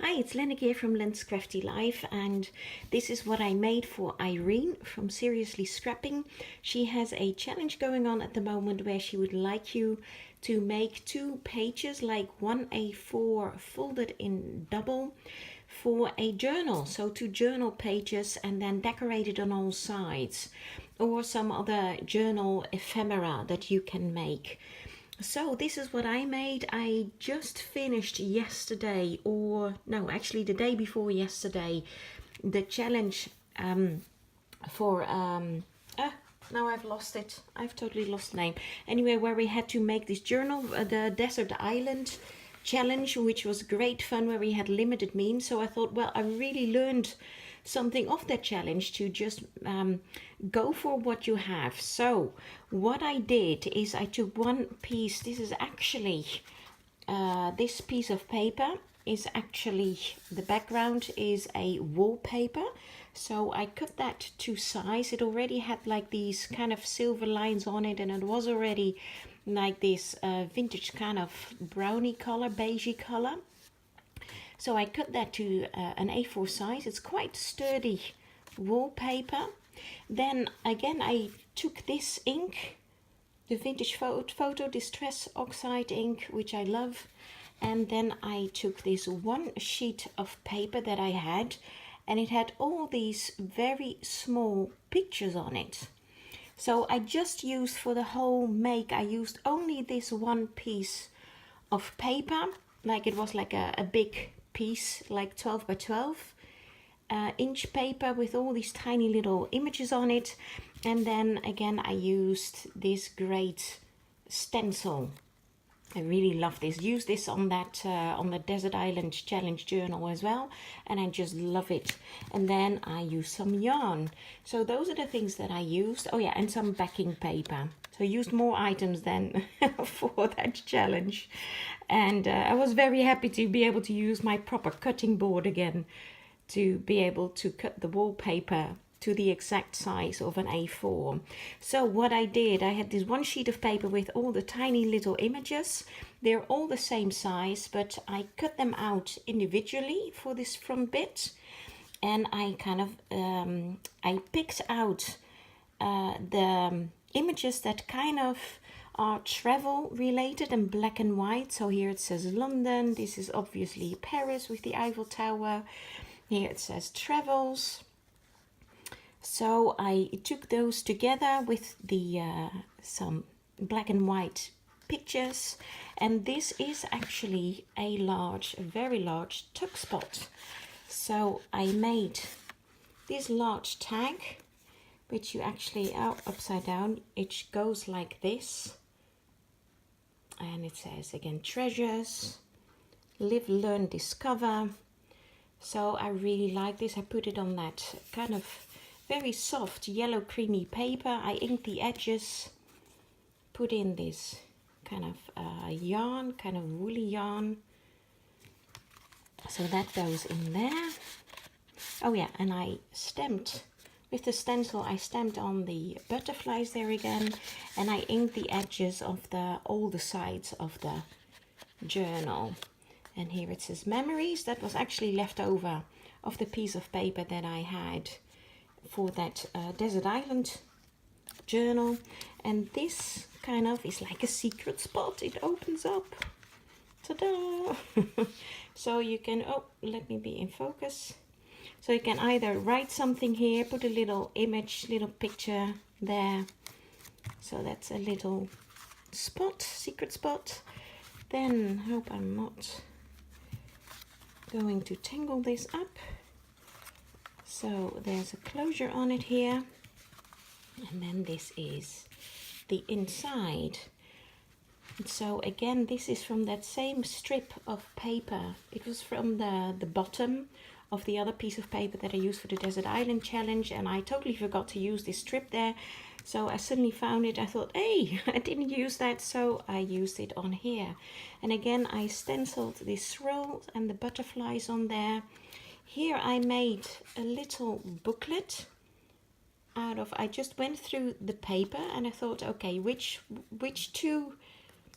Hi, it's Lenneke here from Len's Crafty Life, and this is what I made for Irene from Seriously Scrapping. She has a challenge going on at the moment where she would like you to make 2 pages, like 1 A4 folded in double, for a journal. So 2 journal pages and then decorated on all sides, or some other journal ephemera that you can make. So this is what I made. I just finished yesterday, or no, actually the day before yesterday, the challenge for now I've lost it. I've totally lost the name. Anyway, where we had to make this journal, the Desert Island challenge, which was great fun, where we had limited means. So I thought, well, I really learned something of that challenge to just go for what you have. So what I did is I took one piece. This is actually this piece of paper is actually, the background is a wallpaper, so I cut that to size. It already had like these kind of silver lines on it, and it was already like this vintage kind of brownie color, beigey color. So I cut that to an A4 size. It's quite sturdy wallpaper. Then again I took this ink, the vintage photo distress oxide ink, which I love, and then I took this one sheet of paper that I had, and it had all these very small pictures on it. So I just used, for the whole make, I used only this one piece of paper, like it was like a big piece, like 12 by 12 inch paper with all these tiny little images on it. And then again I used this great stencil. I really love this. Use this on that on the Desert Island Challenge journal as well, and I just love it. And then I used some yarn. So those are the things that I used. Oh yeah, and some backing paper. So I used more items than for that challenge. And I was very happy to be able to use my proper cutting board again, to be able to cut the wallpaper to the exact size of an A4. So what I did, I had this one sheet of paper with all the tiny little images. They're all the same size, but I cut them out individually for this front bit. And I kind of, I picked out the images that kind of are travel related and black and white. So here it says London. This is obviously Paris with the Eiffel Tower. Here it says travels. So I took those together with the some black and white pictures, and this is actually a very large tuck spot. So I made this large tag, which you actually, upside down, it goes like this, and it says again treasures, live, learn, discover. So I really like this. I put it on that kind of very soft yellow creamy paper. I inked the edges, put in this kind of yarn, kind of woolly yarn. So that goes in there. Oh yeah, and I stamped, with the stencil I stamped on the butterflies there again, and I inked the edges of all the sides of the journal. And here it says memories. That was actually left over of the piece of paper that I had for that Desert Island journal. And this kind of is like a secret spot. It opens up. Ta-da! So you can, oh, let me be in focus. So you can either write something here, put a little image, little picture there. So that's a little spot, secret spot. Then, hope I'm not going to tangle this up. So there's a closure on it here, and then this is the inside. And so again, this is from that same strip of paper. It was from the bottom of the other piece of paper that I used for the Desert Island Challenge, and I totally forgot to use this strip there. So I suddenly found it. I thought, hey, I didn't use that, so I used it on here. And again, I stenciled this swirl and the butterflies on there. Here I made a little booklet out of, I just went through the paper and I thought, okay, which 2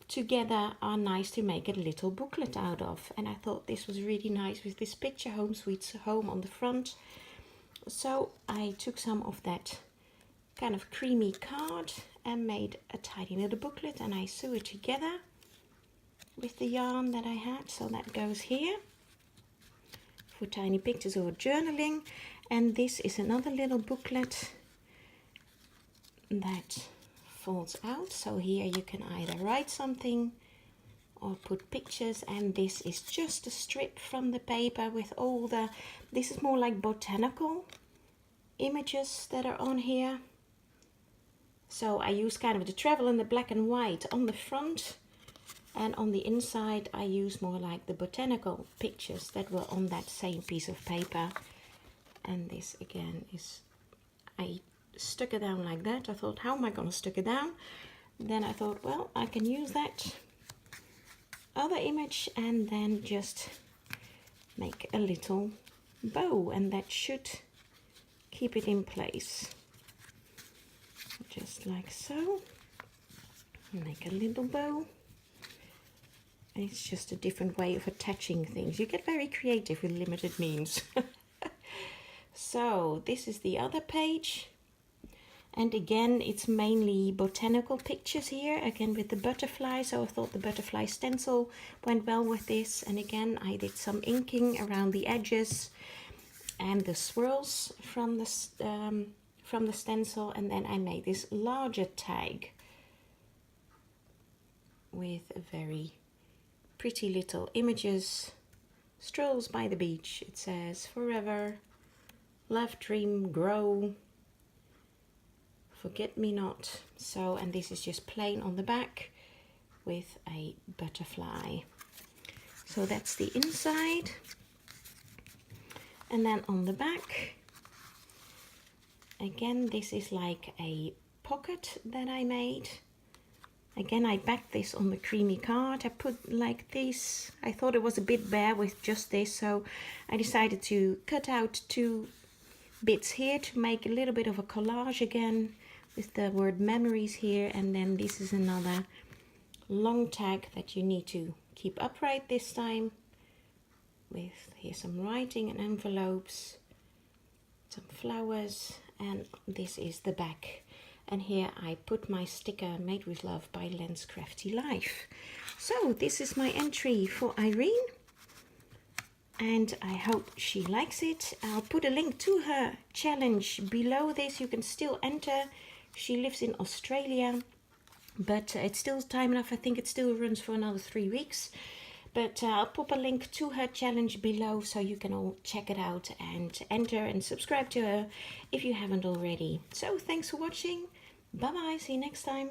together are nice to make a little booklet out of. And I thought this was really nice with this picture, Home Sweet Home, on the front. So I took some of that kind of creamy card and made a tiny little booklet, and I sew it together with the yarn that I had. So that goes here for tiny pictures or journaling. And this is another little booklet that folds out. So here you can either write something or put pictures, and this is just a strip from the paper with all the, this is more like botanical images that are on here. So I use kind of the travel and the black and white on the front, and on the inside I use more like the botanical pictures that were on that same piece of paper. And this again is, I stuck it down like that. I thought, how am I going to stick it down? Then I thought, well, I can use that other image and then just make a little bow, and that should keep it in place. Just like so. Make a little bow. And it's just a different way of attaching things. You get very creative with limited means. So this is the other page. And again, it's mainly botanical pictures here, again with the butterfly. So I thought the butterfly stencil went well with this. And again, I did some inking around the edges and the swirls from the stencil. And then I made this larger tag with a very pretty little images. Strolls by the beach, it says, forever, love, dream, grow, forget me not. So, and this is just plain on the back with a butterfly. So that's the inside. And then on the back, again, this is like a pocket that I made. Again, I backed this on the creamy card. I put like this. I thought it was a bit bare with just this, so I decided to cut out 2 bits here to make a little bit of a collage again with the word memories here. And then this is another long tag that you need to keep upright this time, with here some writing and envelopes, some flowers, and this is the back. And here I put my sticker, Made with Love by Len's Crafty Life. So this is my entry for Irene, and I hope she likes it. I'll put a link to her challenge below this. You can still enter. She lives in Australia, but it's still time enough. I think it still runs for another 3 weeks. But I'll pop a link to her challenge below so you can all check it out and enter and subscribe to her if you haven't already. So thanks for watching. Bye bye. See you next time.